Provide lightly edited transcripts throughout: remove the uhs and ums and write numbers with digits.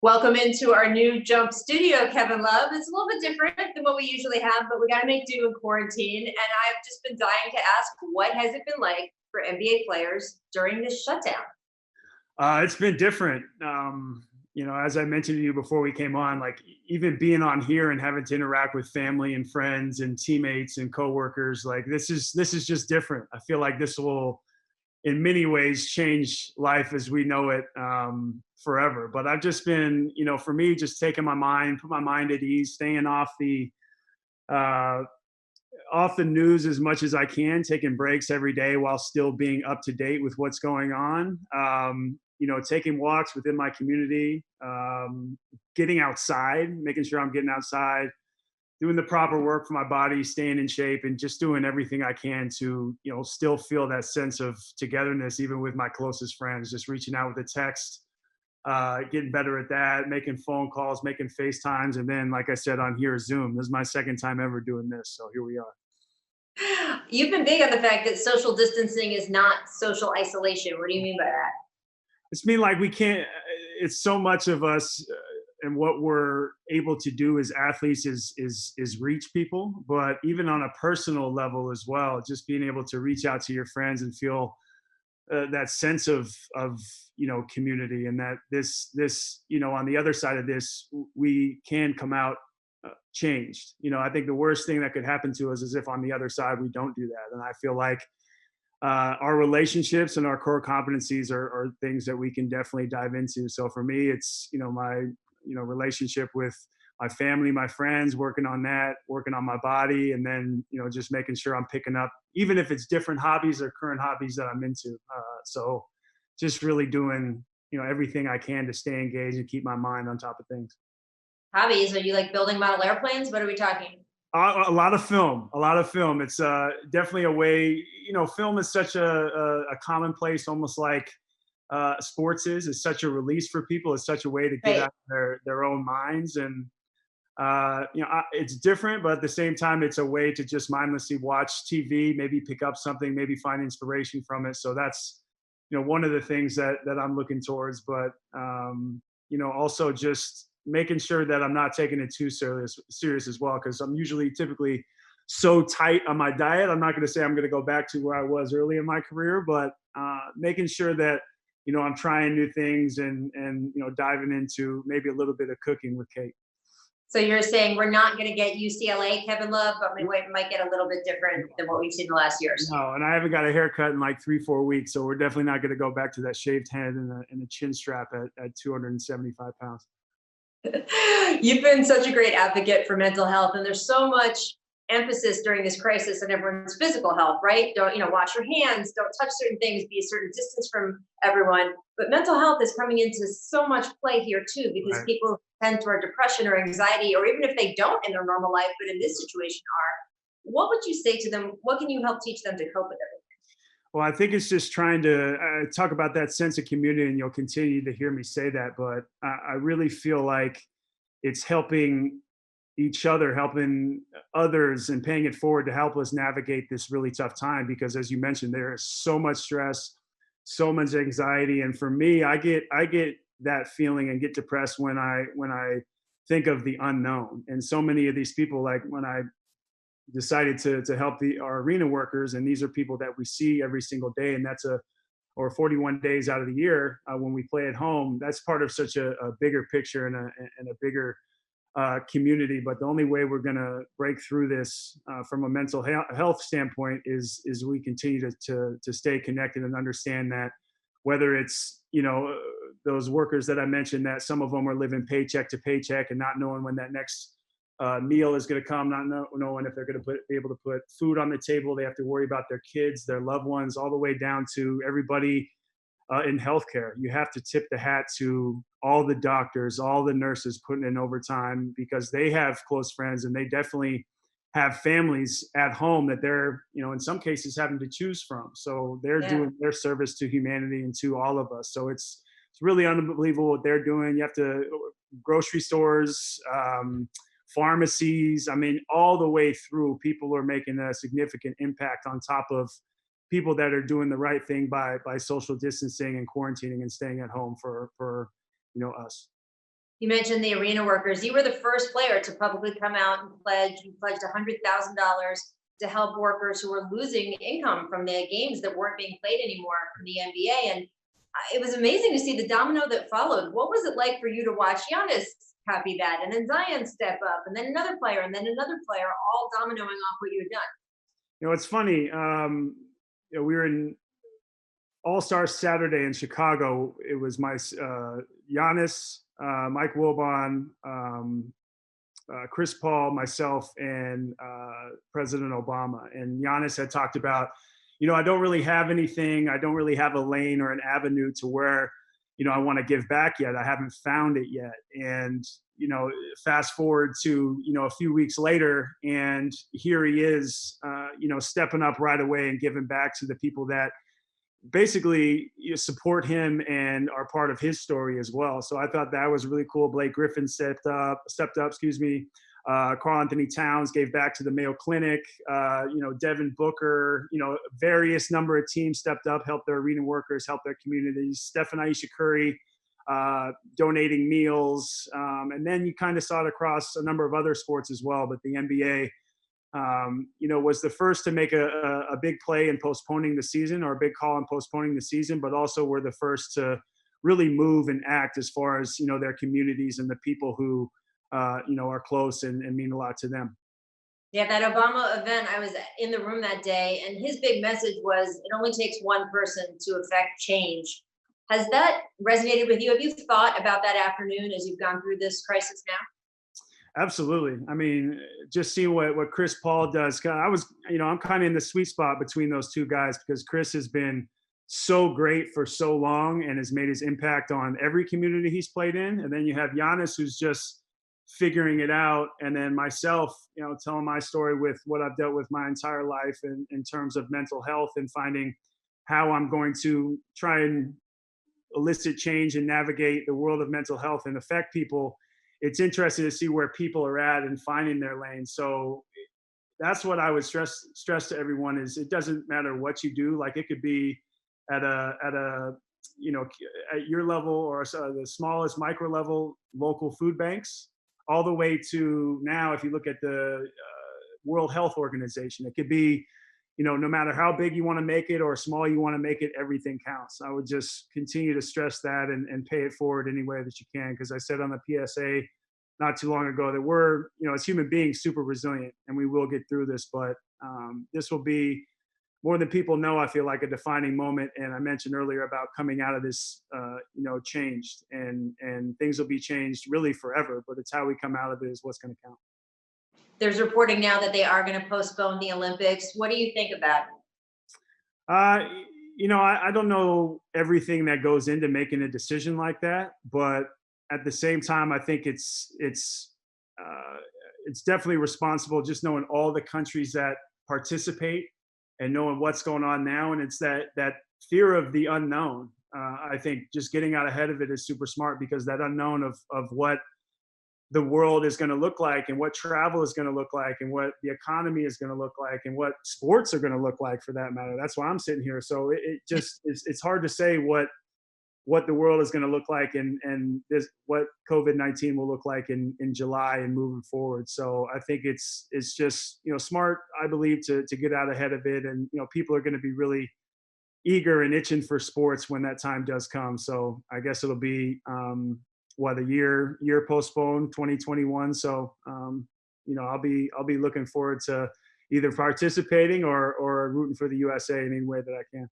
Welcome into our new Jump studio, Kevin Love. It's a little bit different than what we usually have, but we got to make do in quarantine. And I've just been dying to ask, what has it been like for NBA players during this shutdown? It's been different. As I mentioned to you before we came on, like even being on here and having to interact with family and friends and teammates and coworkers, like this is just different. I feel like this will, in many ways, change life as we know it forever. But I've just been, for me, just taking put my mind at ease, staying uh, off the news as much as I can, taking breaks every day while still being up to date with what's going on. Taking walks within my community, getting outside, making sure I'm getting outside, doing the proper work for my body, staying in shape, and just doing everything I can to, still feel that sense of togetherness, even with my closest friends, just reaching out with a text, getting better at that, making phone calls, making FaceTimes. And then, like I said, on here, Zoom. This is my second time ever doing this. So here we are. You've been big on the fact that social distancing is not social isolation. What do you mean by that? It's mean like we can't, it's so much of us and what we're able to do as athletes is reach people, but even on a personal level as well, just being able to reach out to your friends and feel that sense of community, and that this on the other side of this we can come out changed. I think the worst thing that could happen to us is if on the other side we don't do that. And I feel like our relationships and our core competencies are things that we can definitely dive into. So for me, it's my relationship with my family, my friends, working on that, working on my body, and then just making sure I'm picking up, even if it's different hobbies or current hobbies that I'm into. So just really doing everything I can to stay engaged and keep my mind on top of things. Hobbies? Are you like building model airplanes? What are we talking? A lot of film, a lot of film. It's definitely a way. Film is such a commonplace, almost like sports is. It's such a release for people. It's such a way to get Right. out their own minds, and it's different, but at the same time, it's a way to just mindlessly watch TV, maybe pick up something, maybe find inspiration from it. So that's one of the things that I'm looking towards. But also just making sure that I'm not taking it too serious as well, because I'm usually typically so tight on my diet. I'm not going to say I'm going to go back to where I was early in my career, but making sure that I'm trying new things and diving into maybe a little bit of cooking with Kate. So you're saying we're not going to get UCLA, Kevin Love, but we might get a little bit different than what we've seen the last years. No, and I haven't got a haircut in like 3-4 weeks, so we're definitely not going to go back to that shaved head and a chin strap at 275 pounds. You've been such a great advocate for mental health, and there's so much emphasis during this crisis on everyone's physical health, right? Don't, wash your hands, don't touch certain things, be a certain distance from everyone. But mental health is coming into so much play here too, because Right. people tend toward depression or anxiety, or even if they don't in their normal life, but in this situation are. What would you say to them? What can you help teach them to cope with everything? Well, I think it's just trying to talk about that sense of community, and you'll continue to hear me say that. But I really feel like it's helping each other, helping others, and paying it forward to help us navigate this really tough time. Because as you mentioned, there is so much stress, so much anxiety, and for me, I get that feeling and get depressed when I think of the unknown. And so many of these people, like when I decided to help our arena workers, and these are people that we see every single day, and that's or 41 days out of the year when we play at home. That's part of such a bigger picture and a bigger community. But the only way we're going to break through this from a mental health standpoint is we continue to stay connected and understand that whether it's those workers that I mentioned, that some of them are living paycheck to paycheck and not knowing when that next meal is going to come, not knowing if they're going to be able to put food on the table. They have to worry about their kids, their loved ones, all the way down to everybody in healthcare. You have to tip the hat to all the doctors, all the nurses putting in overtime, because they have close friends and they definitely have families at home that they're, in some cases having to choose from. So they're Yeah. doing their service to humanity and to all of us. So it's really unbelievable what they're doing. You have to grocery stores, pharmacies. I mean, all the way through, people are making a significant impact on top of people that are doing the right thing by social distancing and quarantining and staying at home for us. You mentioned the arena workers. You were the first player to publicly come out and pledge. You pledged $100,000 to help workers who were losing income from the games that weren't being played anymore from the NBA. And it was amazing to see the domino that followed. What was it like for you to watch Giannis copy that, and then Zion step up, and then another player, and then another player, all dominoing off what you had done? It's funny. We were in All-Star Saturday in Chicago. It was my Giannis, Mike Wilbon, Chris Paul, myself, and President Obama. And Giannis had talked about, I don't really have anything. I don't really have a lane or an avenue to where, I want to give back yet. I haven't found it yet. And, fast forward to, a few weeks later, and here he is, stepping up right away and giving back to the people that basically support him and are part of his story as well. So I thought that was really cool. Blake Griffin stepped up, excuse me. Karl Anthony Towns gave back to the Mayo Clinic. Devin Booker, various number of teams stepped up, helped their arena workers, helped their communities. Steph and Aisha Curry donating meals. And then you kind of saw it across a number of other sports as well. But the NBA, was the first to make a big play in postponing the season, or a big call in postponing the season, but also were the first to really move and act as far as, their communities and the people who, are close and mean a lot to them. Yeah, that Obama event, I was in the room that day, and his big message was it only takes one person to affect change. Has that resonated with you? Have you thought about that afternoon as you've gone through this crisis now? Absolutely. I mean, just seeing what Chris Paul does. I'm kind of in the sweet spot between those two guys, because Chris has been so great for so long and has made his impact on every community he's played in. And then you have Giannis, who's just figuring it out. And then myself, telling my story with what I've dealt with my entire life in terms of mental health, and finding how I'm going to try and elicit change and navigate the world of mental health and affect people. It's interesting to see where people are at and finding their lane. So that's what I would stress to everyone is it doesn't matter what you do. Like, it could be at your level, or the smallest micro level local food banks, all the way to now, if you look at the World Health Organization, it could be, no matter how big you want to make it or small you want to make it, everything counts. I would just continue to stress that and pay it forward any way that you can. Because I said on the PSA not too long ago that we're, as human beings, super resilient, and we will get through this. But this will be, more than people know, I feel like, a defining moment. And I mentioned earlier about coming out of this, changed, and things will be changed really forever. But it's how we come out of it is what's going to count. There's reporting now that they are going to postpone the Olympics. What do you think about it? I don't know everything that goes into making a decision like that, but at the same time, I think it's definitely responsible, just knowing all the countries that participate and knowing what's going on now. And it's that fear of the unknown. I think just getting out ahead of it is super smart, because that unknown of what the world is going to look like, and what travel is going to look like, and what the economy is going to look like, and what sports are going to look like, for that matter. That's why I'm sitting here. So it's hard to say what the world is going to look like, and what COVID-19 will look like in July and moving forward. So I think it's just, smart, I believe, to get out ahead of it. And, people are going to be really eager and itching for sports when that time does come. So I guess it'll be, a year postponed, 2021. So, I'll be looking forward to either participating or rooting for the USA in any way that I can.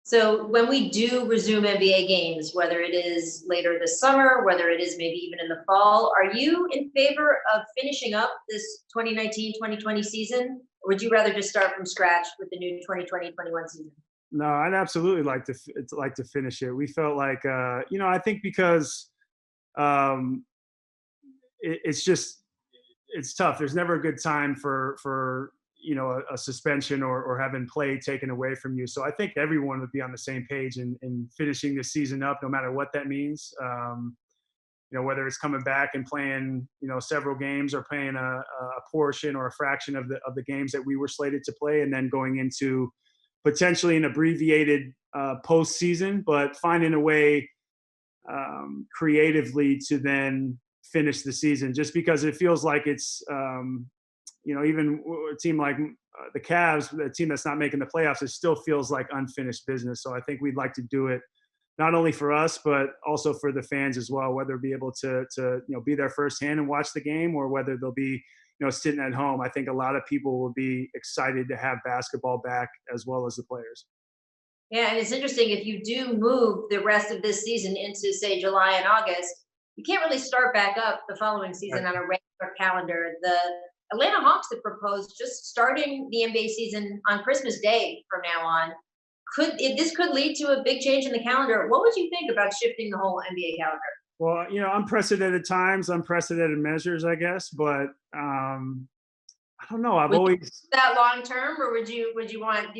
So when we do resume NBA games, whether it is later this summer, whether it is maybe even in the fall, are you in favor of finishing up this 2019-2020 season? Or would you rather just start from scratch with the new 2020-21 season? No, I'd absolutely like to finish it. We felt like, I think because it's tough. There's never a good time for a suspension or having play taken away from you. So I think everyone would be on the same page in finishing this season up, no matter what that means. Whether it's coming back and playing, several games, or playing a portion or a fraction of the games that we were slated to play, and then going into potentially an abbreviated postseason, but finding a way creatively to then finish the season, just because it feels like it's, even a team like the Cavs, the team that's not making the playoffs, it still feels like unfinished business. So I think we'd like to do it not only for us, but also for the fans as well, whether be able to be there firsthand and watch the game, or whether they'll be, sitting at home. I think a lot of people will be excited to have basketball back, as well as the players. Yeah, and it's interesting, if you do move the rest of this season into, say, July and August, you can't really start back up the following season Right. on a regular calendar. The Atlanta Hawks have proposed just starting the NBA season on Christmas Day from now on. This could lead to a big change in the calendar? What would you think about shifting the whole NBA calendar? Well, unprecedented times, unprecedented measures, I guess. But I don't know. I've Would you always, that long term, or do you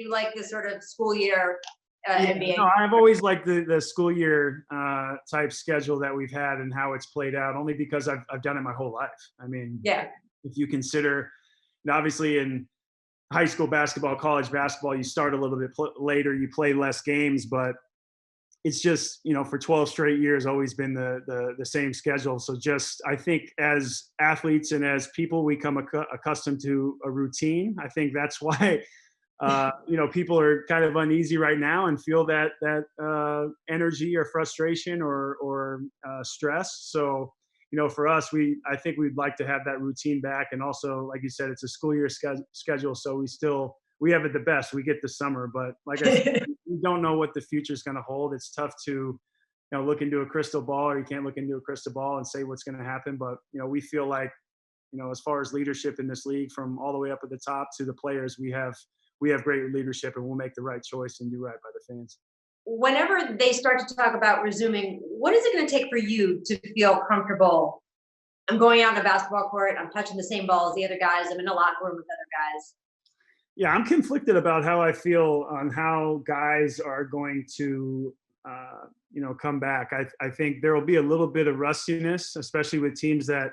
like this sort of school year yeah, no, NBA? I've always liked the school year type schedule that we've had and how it's played out, only because I've done it my whole life. I mean, Yeah. if you consider, obviously in high school basketball, college basketball, you start a little bit later, you play less games, but it's just, for 12 straight years, always been the same schedule. So just, I think as athletes and as people, we come accustomed to a routine. I think that's why, people are kind of uneasy right now and feel that energy or frustration or stress. So, for us, I think we'd like to have that routine back. And also, like you said, it's a school year schedule. So we have it the best. We get the summer, but like I said, we don't know what the future is going to hold. It's tough to, look into a crystal ball, or you can't look into a crystal ball and say what's going to happen. But, we feel like, as far as leadership in this league, from all the way up at the top to the players, we have great leadership, and we'll make the right choice and do right by the fans. Whenever they start to talk about resuming, what is it going to take for you to feel comfortable? I'm going out on a basketball court, I'm touching the same ball as the other guys, I'm in a locker room with other guys. Yeah, I'm conflicted about how I feel on how guys are going to, come back. I think there will be a little bit of rustiness, especially with teams that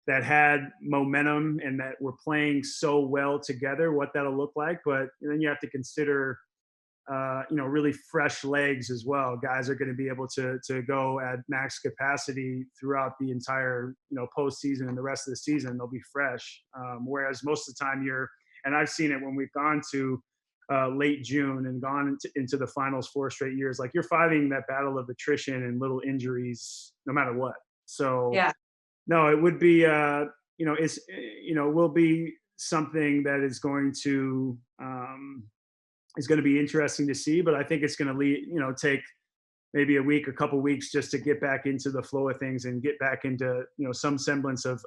had momentum and that were playing so well together, what that'll look like. But then you have to consider, really fresh legs as well. Guys are going to be able to go at max capacity throughout the entire, postseason and the rest of the season. They'll be fresh. Whereas most of the time and I've seen it when we've gone to late June and gone into the finals 4 straight years, like you're fighting that battle of attrition and little injuries no matter what. So Yeah. no, it would be, will be something that is going to be interesting to see. But I think it's going to take maybe a week, a couple weeks, just to get back into the flow of things and get back into, some semblance of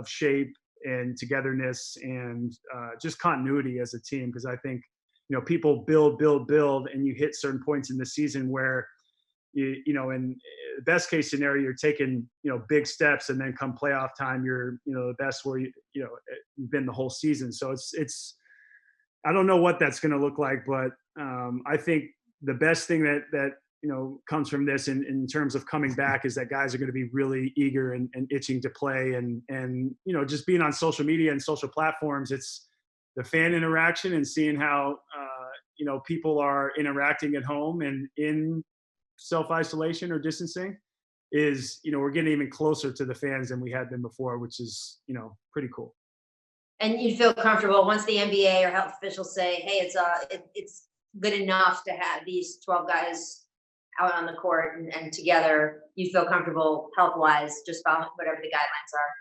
shape and togetherness and just continuity as a team. Because I think, people build, and you hit certain points in the season where in the best case scenario, you're taking, big steps, and then come playoff time, you're, the best where you've been the whole season. So it's I don't know what that's going to look like, but I think the best thing that comes from this in terms of coming back is that guys are going to be really eager and itching to play, and just being on social media and social platforms, it's the fan interaction and seeing how people are interacting at home and in self-isolation or distancing is, we're getting even closer to the fans than we had been before, which is, pretty cool. And you feel comfortable once the NBA or health officials say, "Hey, it's good enough to have these 12 guys out on the court and together." You feel comfortable health-wise, just following whatever the guidelines are.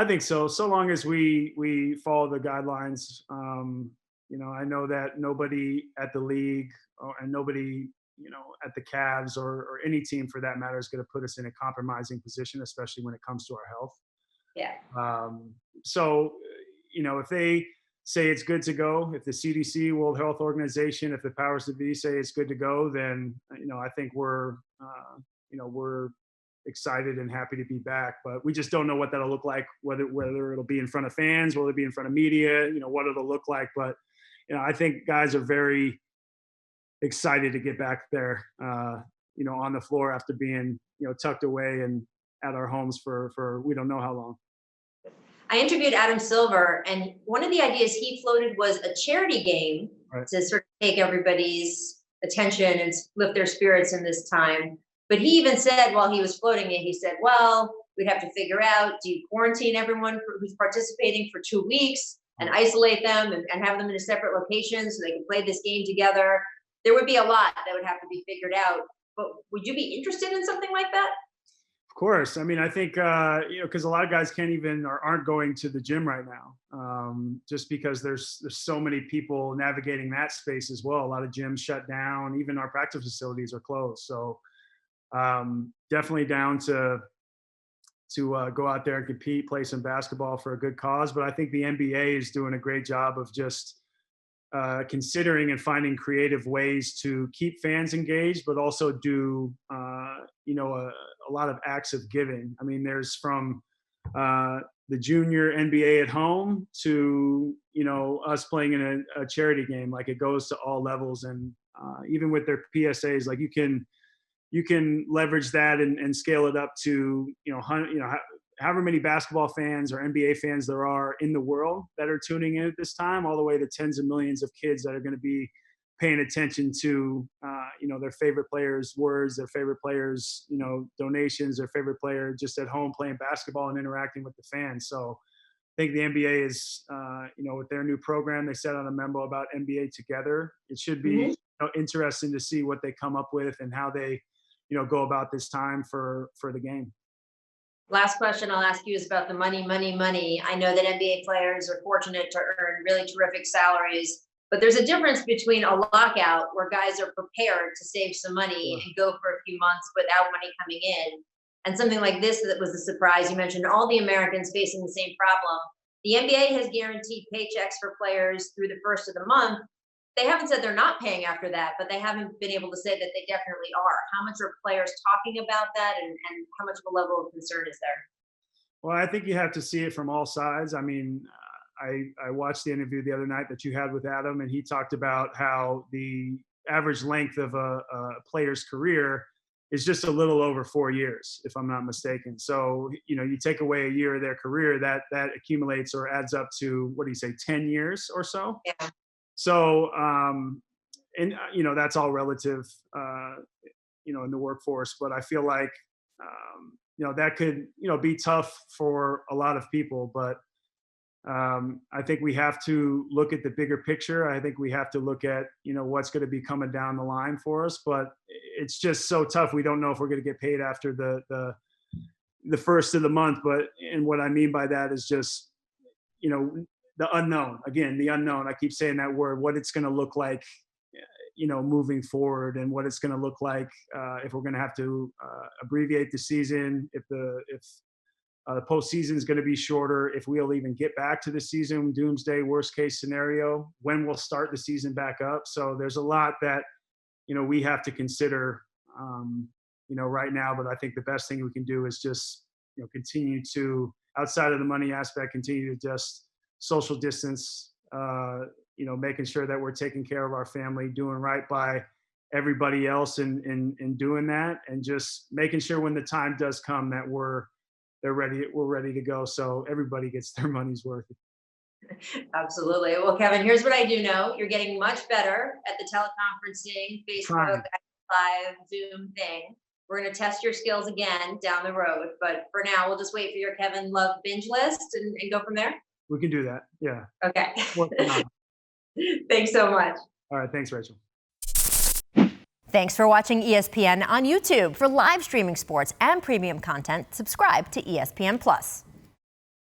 I think so. So long as we follow the guidelines. I know that nobody at the league and nobody, at the Cavs or any team for that matter is going to put us in a compromising position, especially when it comes to our health. Yeah. So, if they say it's good to go, if the CDC, World Health Organization, if the powers that be say it's good to go, then, I think we're excited and happy to be back. But we just don't know what that'll look like, whether it'll be in front of fans, whether it'll be in front of media, what it'll look like. But, I think guys are very excited to get back there, on the floor after being, tucked away and at our homes for we don't know how long. I interviewed Adam Silver, and one of the ideas he floated was a charity game, Right. to sort of take everybody's attention and lift their spirits in this time. But he even said while he was floating it, he said, well, we'd have to figure out, do you quarantine everyone who's participating for 2 weeks and isolate them and have them in a separate location so they can play this game together? There would be a lot that would have to be figured out. But would you be interested in something like that? Of course. I mean, I think, because a lot of guys can't even or aren't going to the gym right now, just because there's so many people navigating that space as well. A lot of gyms shut down. Even our practice facilities are closed. So definitely down to go out there and compete, play some basketball for a good cause. But I think the NBA is doing a great job of just considering and finding creative ways to keep fans engaged, but also do a lot of acts of giving. I mean, there's from the junior NBA at home to us playing in a charity game. Like, it goes to all levels, and even with their PSAs, like you can leverage that and scale it up to however many basketball fans or NBA fans there are in the world that are tuning in at this time, all the way to tens of millions of kids that are going to be paying attention to their favorite players' words, their favorite players' donations, their favorite player just at home playing basketball and interacting with the fans. So I think the NBA is with their new program, they set out a memo about NBA Together. It should be interesting to see what they come up with and how they go about this time for the game. Last question I'll ask you is about the money. I know that NBA players are fortunate to earn really terrific salaries, but there's a difference between a lockout where guys are prepared to save some money and go for a few months without money coming in, and something like this that was a surprise. You mentioned all the Americans facing the same problem. The NBA has guaranteed paychecks for players through the first of the month. They haven't said they're not paying after that, but they haven't been able to say that they definitely are. How much are players talking about that, and how much of a level of concern is there? Well, I think you have to see it from all sides. I mean, I watched the interview the other night that you had with Adam, and he talked about how the average length of a player's career is just a little over 4 years, if I'm not mistaken. So, you take away a year of their career, that accumulates or adds up to, what do you say, 10 years or so? Yeah. So, that's all relative, in the workforce. But I feel like, that could, be tough for a lot of people. But I think we have to look at the bigger picture. I think we have to look at, what's going to be coming down the line for us. But it's just so tough. We don't know if we're going to get paid after the first of the month. And what I mean by that is just, the unknown. Again, the unknown. I keep saying that word. What it's going to look like, moving forward, and what it's going to look like if we're going to have to abbreviate the season, if the postseason is going to be shorter, if we'll even get back to the season, doomsday, worst case scenario, when we'll start the season back up. So there's a lot that we have to consider right now. But I think the best thing we can do is just continue to, outside of the money aspect, continue to just social distance, making sure that we're taking care of our family, doing right by everybody else in doing that, and just making sure when the time does come that we're ready to go, so everybody gets their money's worth. Absolutely. Well, Kevin, here's what I do know. You're getting much better at the teleconferencing, Facebook, Live, Zoom thing. We're going to test your skills again down the road. But for now, we'll just wait for your Kevin Love binge list and go from there. We can do that. Yeah. Okay. Thanks so much. All right. Thanks, Rachel. Thanks for watching ESPN on YouTube. For live streaming sports and premium content, subscribe to ESPN+.